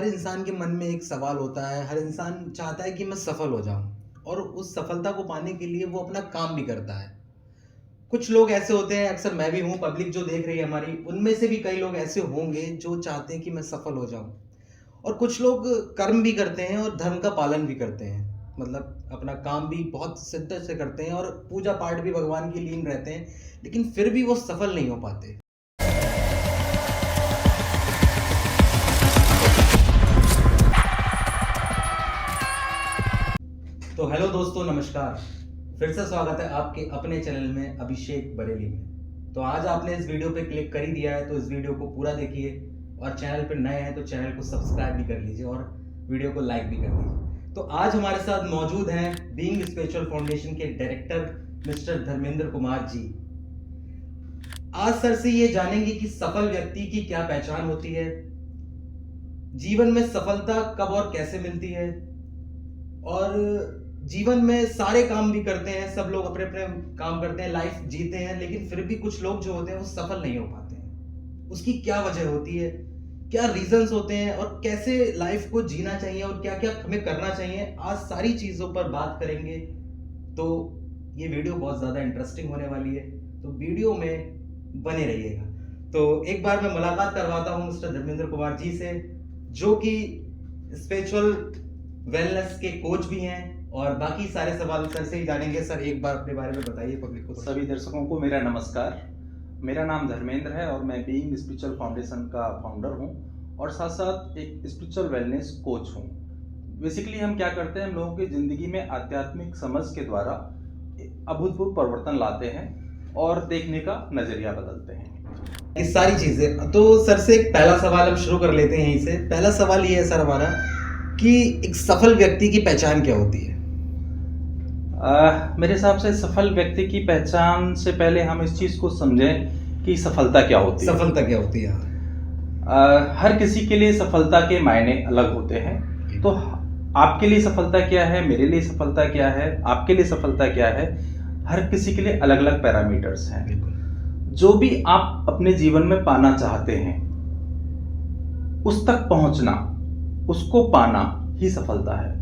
हर इंसान के मन में एक सवाल होता है। हर इंसान चाहता है कि मैं सफल हो जाऊं और उस सफलता को पाने के लिए वो अपना काम भी करता है। कुछ लोग ऐसे होते हैं, अक्सर मैं भी हूँ, पब्लिक जो देख रही है हमारी, उनमें से भी कई लोग ऐसे होंगे जो चाहते हैं कि मैं सफल हो जाऊं। और कुछ लोग कर्म भी करते हैं और धर्म का पालन भी करते हैं, मतलब अपना काम भी बहुत शिद्दत से करते हैं और पूजा पाठ भी भगवान की लीन रहते हैं, लेकिन फिर भी वो सफल नहीं हो पाते। तो हेलो दोस्तों, नमस्कार। फिर से स्वागत है आपके अपने चैनल में अभिषेक बरेली में। तो आज आपने इस वीडियो पे क्लिक कर ही दिया है, तो इस वीडियो को पूरा देखिए और चैनल पे नए हैं तो चैनल को सब्सक्राइब भी कर लीजिए और वीडियो को लाइक भी कर दीजिए। तो आज हमारे साथ मौजूद हैं बीइंग स्पिरिचुअल फाउंडेशन के डायरेक्टर मिस्टर धर्मेंद्र कुमार जी। आज सर से ये जानेंगे कि सफल व्यक्ति की क्या पहचान होती है, जीवन में सफलता कब और कैसे मिलती है, और जीवन में सारे काम भी करते हैं, सब लोग अपने अपने काम करते हैं, लाइफ जीते हैं, लेकिन फिर भी कुछ लोग जो होते हैं वो सफल नहीं हो पाते हैं। उसकी क्या वजह होती है, क्या रीजंस होते हैं और कैसे लाइफ को जीना चाहिए और क्या क्या हमें करना चाहिए, आज सारी चीजों पर बात करेंगे। तो ये वीडियो बहुत ज्यादा इंटरेस्टिंग होने वाली है, तो वीडियो में बने रहिएगा। तो एक बार मैं मुलाकात करवाता हूँ मिस्टर धर्मेंद्र कुमार जी से, जो कि स्पिरिचुअल वेलनेस के कोच भी हैं, और बाकी सारे सवाल सर से ही जानेंगे। सर, एक बार अपने बारे में बताइए पब्लिक को। सभी दर्शकों को मेरा नमस्कार। मेरा नाम धर्मेंद्र है और मैं बीइंग स्पिरिचुअल फाउंडेशन का फाउंडर हूं और साथ साथ एक स्पिरिचुअल वेलनेस कोच हूं। बेसिकली हम क्या करते हैं, हम लोगों की ज़िंदगी में आध्यात्मिक समझ के द्वारा अभूतपूर्व परिवर्तन लाते हैं और देखने का नज़रिया बदलते हैं। इस सारी चीज़ें, तो सर से एक पहला सवाल हम शुरू कर लेते हैं यहीं से। पहला सवाल ये है सर हमारा कि एक सफल व्यक्ति की पहचान क्या होती है? मेरे हिसाब से सफल व्यक्ति की पहचान से पहले हम इस चीज़ को समझें कि सफलता क्या होती है। सफलता क्या होती है? हर किसी के लिए सफलता के मायने अलग होते हैं। तो आपके लिए सफलता क्या है, मेरे लिए सफलता क्या है, आपके लिए सफलता क्या है, हर किसी के लिए अलग अलग पैरामीटर्स हैं। जो भी आप अपने जीवन में पाना चाहते हैं, उस तक पहुंचना, उसको पाना ही सफलता है।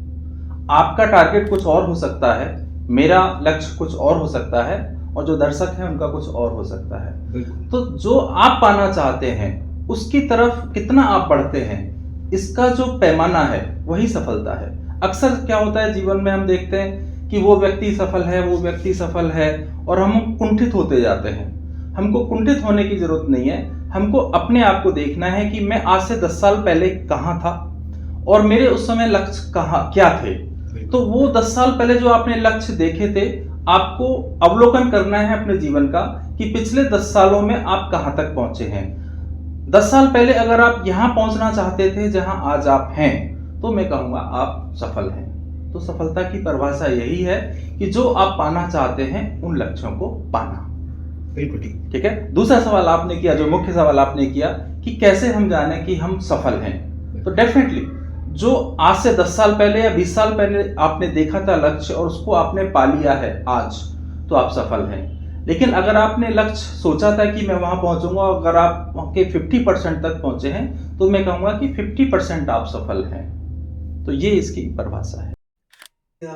आपका टारगेट कुछ और हो सकता है, मेरा लक्ष्य कुछ और हो सकता है, और जो दर्शक हैं उनका कुछ और हो सकता है। तो जो आप पाना चाहते हैं उसकी तरफ कितना आप बढ़ते हैं, इसका जो पैमाना है वही सफलता है। अक्सर क्या होता है जीवन में, हम देखते हैं कि वो व्यक्ति सफल है, वो व्यक्ति सफल है, और हम कुंठित होते जाते हैं। हमको कुंठित होने की जरूरत नहीं है। हमको अपने आप को देखना है कि मैं आज से 10 साल पहले कहाँ था और मेरे उस समय लक्ष्य कहाँ क्या थे। तो वो 10 साल पहले जो आपने लक्ष्य देखे थे, आपको अवलोकन करना है अपने जीवन का कि पिछले 10 सालों में आप कहां तक पहुंचे हैं। 10 साल पहले अगर आप यहां पहुंचना चाहते थे जहां आज आप हैं, तो मैं कहूंगा आप सफल हैं। तो सफलता की परिभाषा यही है कि जो आप पाना चाहते हैं उन लक्ष्यों को पाना। बिल्कुल ठीक है। दूसरा सवाल आपने किया, जो मुख्य सवाल आपने किया कि कैसे हम जाने कि हम सफल हैं, तो डेफिनेटली जो आज से 10 साल पहले या 20 साल पहले आपने देखा था लक्ष्य और उसको आपने पा लिया है आज, तो आप सफल हैं। लेकिन अगर आपने लक्ष्य सोचा था कि मैं वहां पहुंचूंगा, अगर आप के 50% तक पहुंचे हैं, तो मैं कहूंगा कि 50% आप सफल हैं। तो ये इसकी परिभाषा है।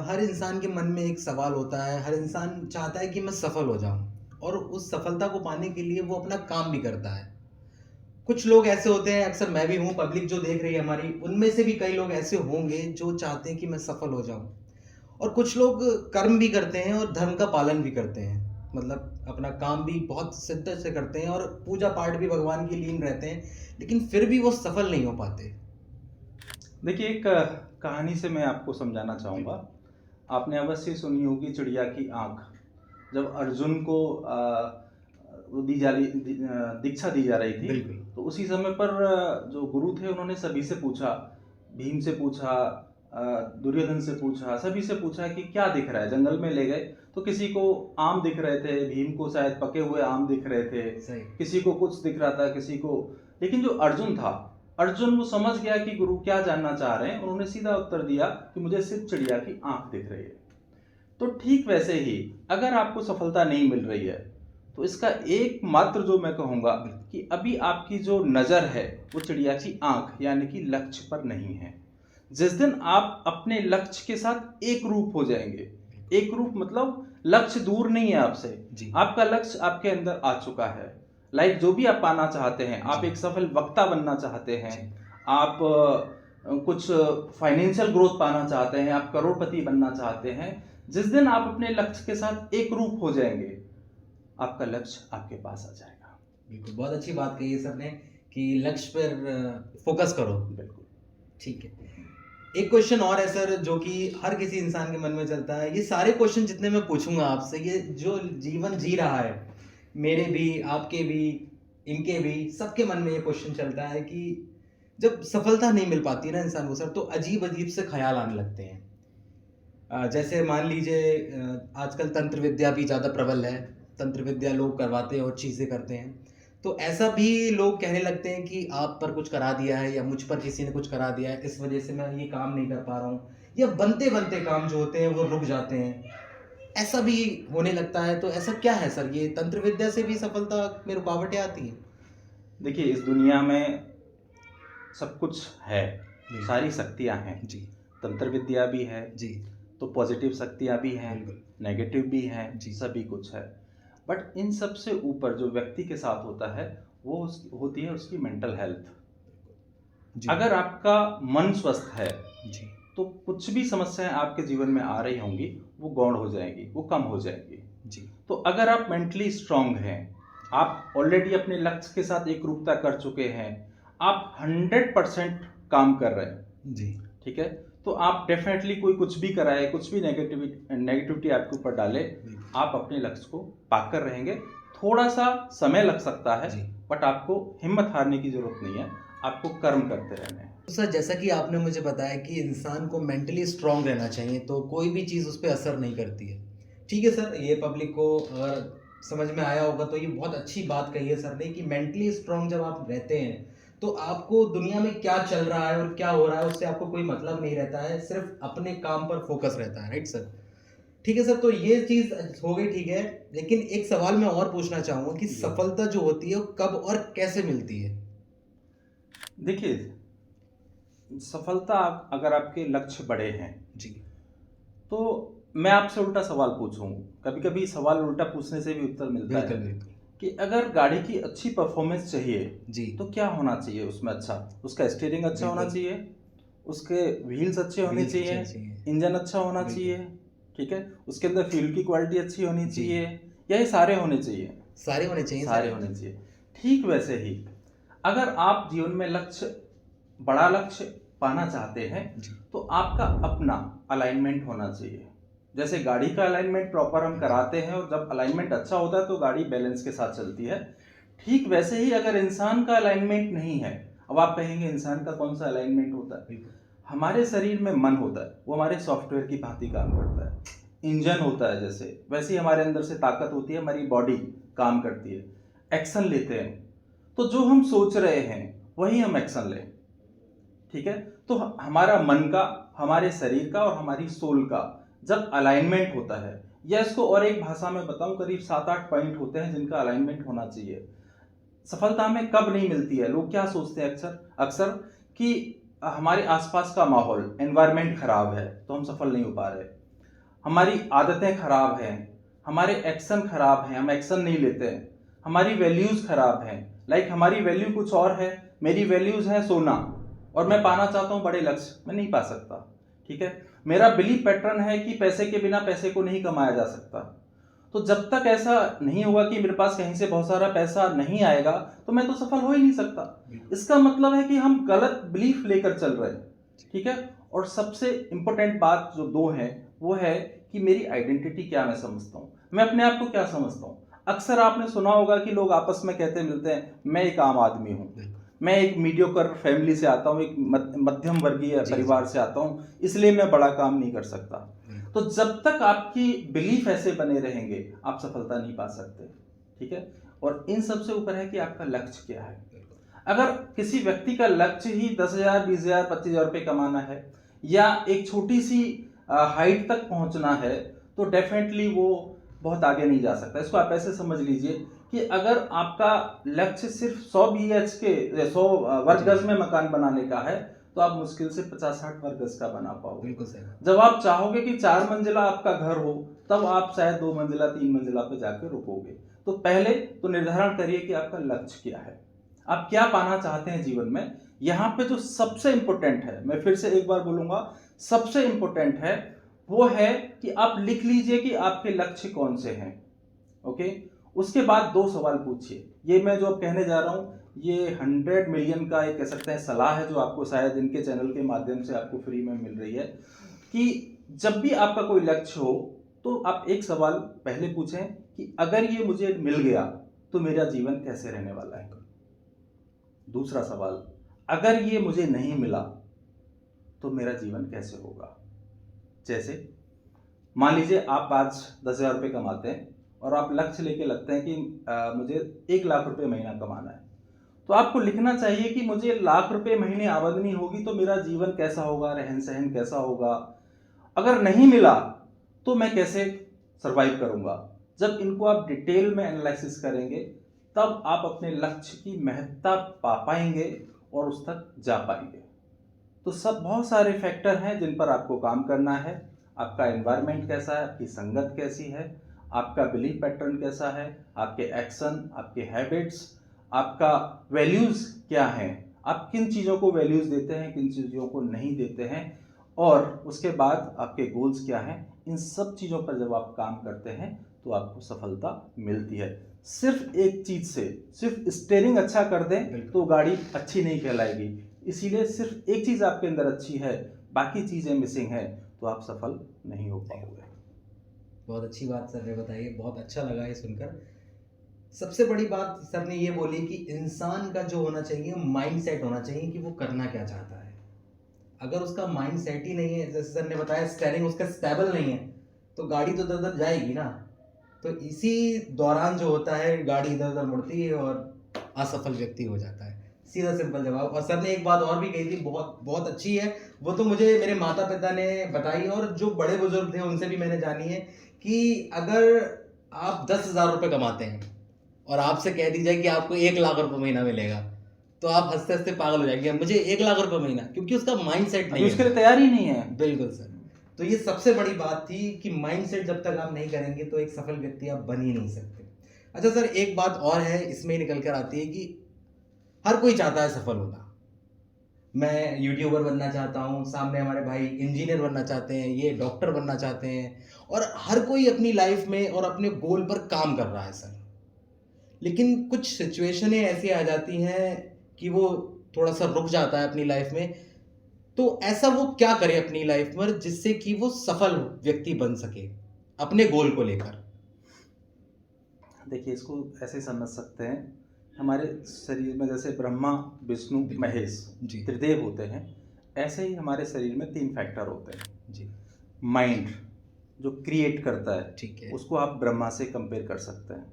हर इंसान के मन में एक सवाल होता है। हर इंसान चाहता है कि मैं सफल हो जाऊं और उस सफलता को पाने के लिए वो अपना काम भी करता है। कुछ लोग ऐसे होते हैं, अक्सर मैं भी हूँ, पब्लिक जो देख रही है हमारी, उनमें से भी कई लोग ऐसे होंगे जो चाहते हैं कि मैं सफल हो जाऊं। और कुछ लोग कर्म भी करते हैं और धर्म का पालन भी करते हैं, मतलब अपना काम भी बहुत शिद्दत से करते हैं और पूजा पाठ भी भगवान की लीन रहते हैं, लेकिन फिर भी वो सफल नहीं हो पाते। देखिए, एक कहानी से मैं आपको समझाना चाहूँगा। आपने अवश्य सुनी होगी चिड़िया की आंख। जब अर्जुन को वो दीक्षा दी जा रही थी, तो उसी समय पर जो गुरु थे उन्होंने सभी से पूछा, भीम से पूछा, दुर्योधन से पूछा, सभी से पूछा कि क्या दिख रहा है। जंगल में ले गए तो किसी को आम दिख रहे थे, भीम को शायद पके हुए आम दिख रहे थे, किसी को कुछ दिख रहा था, किसी को। लेकिन जो अर्जुन था, अर्जुन वो समझ गया कि गुरु क्या जानना चाह रहे हैं। उन्होंने सीधा उत्तर दिया कि मुझे सिर्फ चिड़िया की आंख दिख रही है। तो ठीक वैसे ही अगर आपको सफलता नहीं मिल रही है, तो इसका एकमात्र जो मैं कहूँगा कि अभी आपकी जो नज़र है वो चिड़िया की आंख यानी कि लक्ष्य पर नहीं है। जिस दिन आप अपने लक्ष्य के साथ एक रूप हो जाएंगे, एक रूप मतलब लक्ष्य दूर नहीं है आपसे, आपका लक्ष्य आपके अंदर आ चुका है। लाइक जो भी आप पाना चाहते हैं, आप एक सफल वक्ता बनना चाहते हैं, आप कुछ फाइनेंशियल ग्रोथ पाना चाहते हैं, आप करोड़पति बनना चाहते हैं, जिस दिन आप अपने लक्ष्य के साथ एक रूप हो जाएंगे आपका लक्ष्य आपके पास आ जाएगा। बिल्कुल, बहुत अच्छी बात कही है सर ने कि लक्ष्य पर फोकस करो। बिल्कुल, ठीक है। एक क्वेश्चन और है सर जो कि हर किसी इंसान के मन में चलता है। ये सारे क्वेश्चन जितने मैं पूछूंगा आपसे, ये जो जीवन जी रहा है, मेरे भी, आपके भी, इनके भी, सबके मन में ये क्वेश्चन चलता है कि जब सफलता नहीं मिल पाती है ना इंसान को सर, तो अजीब अजीब से ख्याल आने लगते हैं। जैसे मान लीजिए आजकल तंत्र विद्या भी ज़्यादा प्रबल है, तंत्र विद्या लोग करवाते हैं और चीज़ें करते हैं, तो ऐसा भी लोग कहने लगते हैं कि आप पर कुछ करा दिया है या मुझ पर किसी ने कुछ करा दिया है, इस वजह से मैं ये काम नहीं कर पा रहा हूँ, या बनते बनते काम जो होते हैं वो रुक जाते हैं, ऐसा भी होने लगता है। तो ऐसा क्या है सर, ये तंत्र विद्या से भी सफलता में रुकावटें आती हैं? देखिए इस दुनिया में सब कुछ है, सारी शक्तियाँ हैं जी, तंत्र विद्या भी है जी, तो पॉजिटिव शक्तियाँ भी हैं, नेगेटिव भी हैं, जी, सभी कुछ है। बट इन सब से ऊपर जो व्यक्ति के साथ होता है वो होती है उसकी मेंटल हेल्थ। अगर आपका मन स्वस्थ है जी, तो कुछ भी समस्याएं आपके जीवन में आ रही होंगी वो गौण हो जाएगी, वो कम हो जाएगी जी। तो अगर आप मेंटली स्ट्रांग हैं, आप ऑलरेडी अपने लक्ष्य के साथ एक रूपता कर चुके हैं, आप 100% काम कर रहे हैं जी, ठीक है, तो आप डेफिनेटली कोई कुछ भी कराए, कुछ भी नेगेटिविटी आपके ऊपर डाले, आप अपने लक्ष्य को पाकर रहेंगे। थोड़ा सा समय लग सकता है बट आपको हिम्मत हारने की जरूरत नहीं है, आपको कर्म करते रहना है। तो सर जैसा कि आपने मुझे बताया कि इंसान को मेंटली स्ट्रांग रहना चाहिए, तो कोई भी चीज़ उस पर असर नहीं करती है। ठीक है सर, ये पब्लिक को अगर समझ में आया होगा तो ये बहुत अच्छी बात कही है सर ने कि मेंटली स्ट्रांग जब आप रहते हैं तो आपको दुनिया में क्या चल रहा है और क्या हो रहा है उससे आपको कोई मतलब नहीं रहता है, सिर्फ अपने काम पर फोकस रहता है। Right sir? ठीक है सर, तो ये चीज़ हो गई, ठीक है। लेकिन एक सवाल मैं और पूछना चाहूँगा कि सफलता जो होती है वो कब और कैसे मिलती है? देखिए सफलता अगर आपके लक्ष्य बड़े हैं जी, तो मैं आपसे उल्टा सवाल पूछूं, कभी कभी सवाल उल्टा पूछने से भी उत्तर मिलता है बिल्कुल। कि अगर गाड़ी की अच्छी परफॉर्मेंस चाहिए जी, तो क्या होना चाहिए उसमें? अच्छा, उसका स्टीयरिंग अच्छा होना चाहिए, उसके व्हील्स अच्छे होने चाहिए, इंजन अच्छा होना चाहिए, ठीक है, उसके अंदर फ्यूल की क्वालिटी अच्छी होनी चाहिए, या ये सारे होने चाहिए? सारे होने चाहिए, सारे होने चाहिए। ठीक वैसे ही अगर आप जीवन में लक्ष्य, बड़ा लक्ष्य पाना चाहते हैं तो आपका अपना अलाइनमेंट होना चाहिए। जैसे गाड़ी का अलाइनमेंट प्रॉपर हम कराते हैं और जब अलाइनमेंट अच्छा होता है तो गाड़ी बैलेंस के साथ चलती है, ठीक वैसे ही अगर इंसान का अलाइनमेंट नहीं है, अब आप कहेंगे इंसान का कौन सा अलाइनमेंट होता है? हमारे शरीर में मन होता है, वो हमारे सॉफ्टवेयर की भांति काम करता है, इंजन होता है जैसे, वैसे ही हमारे अंदर से ताकत होती है, हमारी बॉडी काम करती है, एक्शन लेते हैं, तो जो हम सोच रहे हैं वही हम एक्शन लें, ठीक है। तो हमारा मन का, हमारे शरीर का और हमारी सोल का जब अलाइनमेंट होता है, या इसको और एक भाषा में बताऊं, करीब 7-8 पॉइंट होते हैं जिनका अलाइनमेंट होना चाहिए। सफलता हमें कब नहीं मिलती है? लोग क्या सोचते हैं अक्सर कि हमारे आसपास का माहौल, एनवायरनमेंट खराब है तो हम सफल नहीं हो पा रहे, हमारी आदतें खराब हैं, हमारे एक्शन खराब हैं, हम एक्शन नहीं लेते हैं, हमारी वैल्यूज खराब हैं। लाइक हमारी वैल्यू कुछ और है, मेरी वैल्यूज है सोना और मैं पाना चाहता हूं बड़े लक्ष्य, मैं नहीं पा सकता, ठीक है। मेरा बिलीफ पैटर्न है कि पैसे के बिना पैसे को नहीं कमाया जा सकता, तो जब तक ऐसा नहीं होगा कि मेरे पास कहीं से बहुत सारा पैसा नहीं आएगा तो मैं तो सफल हो ही नहीं सकता। इसका मतलब है कि हम गलत बिलीफ लेकर चल रहे हैं, ठीक है। और सबसे इंपॉर्टेंट बात जो दो है वो है कि मेरी आइडेंटिटी क्या मैं समझता हूँ, मैं अपने आप को क्या समझता हूँ। अक्सर आपने सुना होगा कि लोग आपस में कहते मिलते हैं, मैं एक आम आदमी हूँ, मैं एक मीडियोकर फैमिली से आता हूँ, एक मध्यम वर्गीय परिवार से आता हूँ, इसलिए मैं बड़ा काम नहीं कर सकता। तो जब तक आपकी बिलीफ ऐसे बने रहेंगे आप सफलता नहीं पा सकते, ठीक है। और इन सब से ऊपर है कि आपका लक्ष्य क्या है। अगर किसी व्यक्ति का लक्ष्य ही 10,000, 20,000, 25,000 रुपये कमाना है या एक छोटी सी हाइट तक पहुंचना है तो डेफिनेटली वो बहुत आगे नहीं जा सकता। इसको आप ऐसे समझ लीजिए कि अगर आपका लक्ष्य सिर्फ 100 BHK 100 वर्ग गज में मकान बनाने का है तो आप मुश्किल से 50-60 वर्ग गज का बना पाओगे। बिल्कुल सही। जब आप चाहोगे कि 4 मंजिला आपका घर हो तब आप शायद 2 मंजिला 3 मंजिला पे जाकर रुकोगे। तो पहले तो निर्धारण करिए कि आपका लक्ष्य क्या है, आप क्या पाना चाहते हैं जीवन में। यहाँ पे जो सबसे इंपॉर्टेंट है, मैं फिर से एक बार बोलूंगा, सबसे इंपॉर्टेंट है वो है कि आप लिख लीजिए कि आपके लक्ष्य कौन से हैं। ओके, उसके बाद 2 सवाल पूछिए। ये मैं जो अब कहने जा रहा हूँ ये 100 मिलियन का एक कह सकते हैं सलाह है जो आपको शायद इनके चैनल के माध्यम से आपको फ्री में मिल रही है कि जब भी आपका कोई लक्ष्य हो तो आप एक सवाल पहले पूछें कि अगर ये मुझे मिल गया तो मेरा जीवन कैसे रहने वाला है। दूसरा सवाल, अगर ये मुझे नहीं मिला तो मेरा जीवन कैसे होगा। जैसे मान लीजिए आप आज 10,000 रुपये कमाते हैं और आप लक्ष्य लेके लगते हैं कि मुझे 1 लाख रुपए महीना कमाना है, तो आपको लिखना चाहिए कि मुझे 1 लाख रुपए महीने आमदनी होगी तो मेरा जीवन कैसा होगा, रहन सहन कैसा होगा। अगर नहीं मिला तो मैं कैसे सरवाइव करूंगा। जब इनको आप डिटेल में एनालिसिस करेंगे तब आप अपने लक्ष्य की महत्ता पा पाएंगे और उस तक जा पाएंगे। तो सब बहुत सारे फैक्टर हैं जिन पर आपको काम करना है। आपका एनवायरनमेंट कैसा है, आपकी संगत कैसी है, आपका बिलीफ पैटर्न कैसा है, आपके एक्शन, आपके हैबिट्स, आपका वैल्यूज़ क्या हैं, आप किन चीज़ों को वैल्यूज़ देते हैं, किन चीज़ों को नहीं देते हैं, और उसके बाद आपके गोल्स क्या हैं। इन सब चीज़ों पर जब आप काम करते हैं तो आपको सफलता मिलती है। सिर्फ एक चीज़ से, सिर्फ स्टीयरिंग अच्छा कर दें तो गाड़ी अच्छी नहीं कहलाएगी। इसीलिए सिर्फ एक चीज़ आपके अंदर अच्छी है, बाकी चीज़ें मिसिंग है, तो आप सफल नहीं हो पाओगे। बहुत अच्छी बात सर ने बताई, बहुत अच्छा लगा ये सुनकर। सबसे बड़ी बात सर ने ये बोली कि इंसान का जो होना चाहिए माइंड सेट होना चाहिए कि वो करना क्या चाहता है। अगर उसका माइंड सेट ही नहीं है, जैसे सर ने बताया स्टीयरिंग उसका स्टेबल नहीं है, तो गाड़ी तो इधर उधर जाएगी ना। तो इसी दौरान जो होता है गाड़ी इधर उधर मुड़ती है और असफल व्यक्ति हो जाता है। सीधा सिंपल जवाब। और सर ने एक बात और भी कही थी, बहुत बहुत अच्छी है, वो तो मुझे मेरे माता पिता ने बताई और जो बड़े बुजुर्ग थे उनसे भी मैंने जानी है कि अगर आप 10,000 रुपये कमाते हैं और आपसे कह दी जाए कि आपको 1 लाख रुपए महीना मिलेगा तो आप हंसते हंसते पागल हो जाएंगे, मुझे 1 लाख रुपए महीना, क्योंकि उसका माइंड सेट नहीं है, उसके लिए तैयार ही नहीं है। बिल्कुल सर। तो ये सबसे बड़ी बात थी कि माइंड सेट जब तक आप नहीं करेंगे तो एक सफल व्यक्ति आप बन ही नहीं सकते। अच्छा सर, एक बात और है इसमें निकल कर आती है कि हर कोई चाहता है सफल होना। मैं यूट्यूबर बनना चाहता हूँ, सामने हमारे भाई इंजीनियर बनना चाहते हैं, ये डॉक्टर बनना चाहते हैं, और हर कोई अपनी लाइफ में और अपने गोल पर काम कर रहा है सर। लेकिन कुछ सिचुएशनें ऐसी आ जाती हैं कि वो थोड़ा सा रुक जाता है अपनी लाइफ में। तो ऐसा वो क्या करे अपनी लाइफ में जिससे कि वो सफल व्यक्ति बन सके अपने गोल को लेकर। देखिए, इसको ऐसे समझ सकते हैं, हमारे शरीर में जैसे ब्रह्मा विष्णु महेश त्रिदेव होते हैं, ऐसे ही हमारे शरीर में 3 फैक्टर होते हैं जी। माइंड जो क्रिएट करता है, ठीक है, उसको आप ब्रह्मा से कंपेयर कर सकते हैं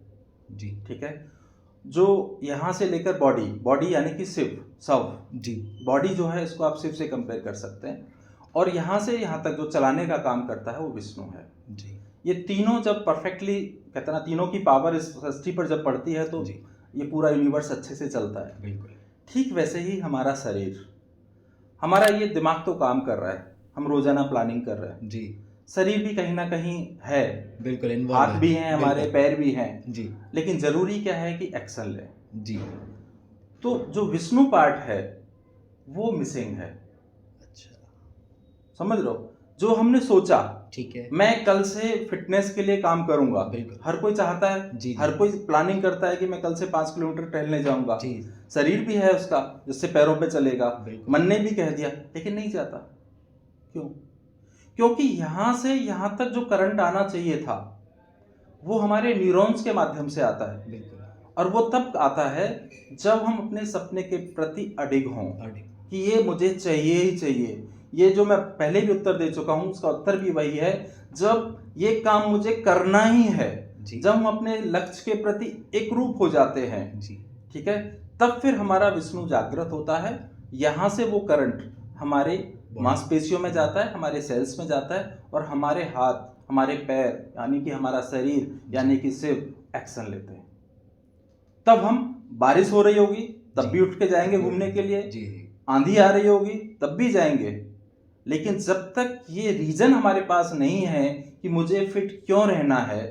जी, ठीक है। जो यहाँ से लेकर बॉडी यानी कि शव जी, बॉडी जो है इसको आप शिव से कंपेयर कर सकते हैं, और यहाँ से यहाँ तक जो चलाने का काम करता है वो विष्णु है जी। ये तीनों जब परफेक्टली, कहते ना, तीनों की पावर इस सृष्टि पर जब पड़ती है तो जी, ये पूरा यूनिवर्स अच्छे से चलता है। बिल्कुल ठीक वैसे ही हमारा शरीर, हमारा ये दिमाग तो काम कर रहा है, हम रोजाना प्लानिंग कर रहे हैं जी, शरीर भी कहीं ना कहीं है, बिल्कुल, हाथ भी हैं हमारे, पैर भी हैं जी, लेकिन जरूरी क्या है कि एक्शन ले जी। तो जो विष्णु पार्ट है वो मिसिंग है। अच्छा, समझ लो, जो हमने सोचा, ठीक है, मैं कल से फिटनेस के लिए काम करूंगा, बिल्कुल, हर कोई चाहता है जी, हर कोई प्लानिंग करता है कि मैं कल से 5 किलोमीटर टहलने जाऊंगा, शरीर भी है उसका जिससे पैरों पे चलेगा, मन ने भी कह दिया, लेकिन नहीं जाता। क्यों? क्योंकि यहां से यहां तक जो करंट आना चाहिए था वो हमारे न्यूरॉन्स के माध्यम से आता है, बिल्कुल, और वो तब आता है जब हम अपने सपने के प्रति अडिग हों कि ये मुझे चाहिए ही चाहिए। ये जो मैं पहले भी उत्तर दे चुका हूं, उसका उत्तर भी वही है, जब ये काम मुझे करना ही है, जब हम अपने लक्ष्य के प्रति एक रूप हो जाते हैं जी, ठीक है, तब फिर हमारा विष्णु जागृत होता है। यहाँ से वो करंट हमारे मांसपेशियों में जाता है, हमारे सेल्स में जाता है, और हमारे हाथ हमारे पैर यानी कि हमारा शरीर यानी कि सिर्फ एक्शन लेते हैं। तब हम बारिश हो रही होगी तब जी। भी उठ के जाएंगे घूमने के लिए, जी जी आंधी आ रही होगी तब भी जाएंगे। लेकिन जब तक ये रीजन हमारे पास नहीं है कि मुझे फिट क्यों रहना है,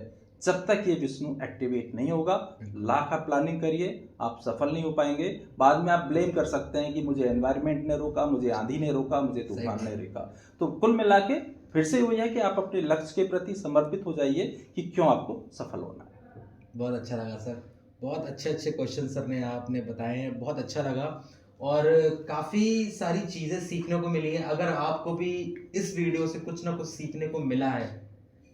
जब तक ये विष्णु एक्टिवेट नहीं होगा, लाख आप प्लानिंग करिए, आप सफल नहीं हो पाएंगे। बाद में आप ब्लेम कर सकते हैं कि मुझे एनवायरनमेंट ने रोका, मुझे आंधी ने रोका, मुझे तूफान ने रोका। तो कुल मिला के फिर से वही है कि आप अपने लक्ष्य के प्रति समर्पित हो जाइए कि क्यों आपको सफल होना है। बहुत अच्छा लगा सर, बहुत अच्छे अच्छे क्वेश्चन सर ने आपने बताए हैं, बहुत अच्छा लगा और काफ़ी सारी चीज़ें सीखने को मिली हैं। अगर आपको भी इस वीडियो से कुछ ना कुछ सीखने को मिला है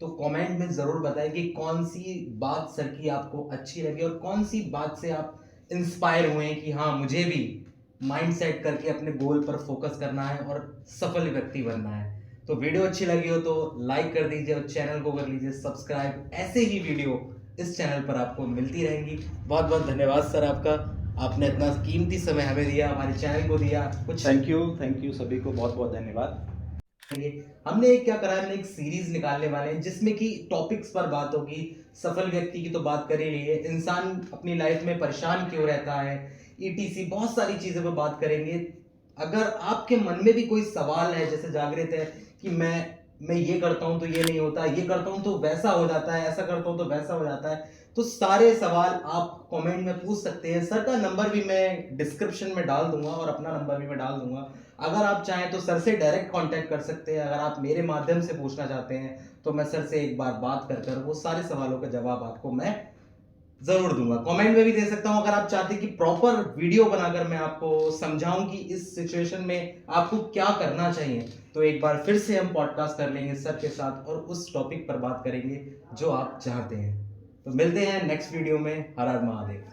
तो कमेंट में ज़रूर बताएं कि कौन सी बात सर की आपको अच्छी लगी और कौन सी बात से आप इंस्पायर हुए हैं कि हाँ मुझे भी माइंड सेट करके अपने गोल पर फोकस करना है और सफल व्यक्ति बनना है। तो वीडियो अच्छी लगी हो तो लाइक कर दीजिए और चैनल को कर लीजिए सब्सक्राइब। ऐसे ही वीडियो इस चैनल पर आपको मिलती रहेंगी। बहुत बहुत धन्यवाद सर आपका, आपने इतना कीमती समय हमें दिया, हमारे चैनल को दिया। कुछ थैंक यू सभी को, बहुत बहुत धन्यवाद। हमने एक क्या करा है, हमने एक सीरीज निकालने वाले हैं जिसमें कि टॉपिक्स पर बात होगी। सफल व्यक्ति की तो बात कर ही ली है, इंसान अपनी लाइफ में परेशान क्यों रहता है, ईटीसी बहुत सारी चीजों पर बात करेंगे। अगर आपके मन में भी कोई सवाल है जैसे जागृत है कि मैं ये करता हूं तो ये नहीं होता, ये करता हूं तो वैसा हो जाता है, ऐसा करता हूं तो वैसा हो जाता है, तो सारे सवाल आप कमेंट में पूछ सकते हैं। सर का नंबर भी मैं डिस्क्रिप्शन में डाल दूंगा और अपना नंबर भी मैं डाल दूंगा। अगर आप चाहें तो सर से डायरेक्ट कांटेक्ट कर सकते हैं। अगर आप मेरे माध्यम से पूछना चाहते हैं तो मैं सर से एक बार बात कर वो सारे सवालों का जवाब आपको मैं जरूर दूंगा। कमेंट में भी दे सकता हूं। अगर आप चाहते हैं कि प्रॉपर वीडियो बनाकर मैं आपको समझाऊं कि इस सिचुएशन में आपको क्या करना चाहिए, तो एक बार फिर से हम पॉडकास्ट कर लेंगे सर के साथ और उस टॉपिक पर बात करेंगे जो आप चाहते हैं। तो मिलते हैं नेक्स्ट वीडियो में। हर हर महादेव।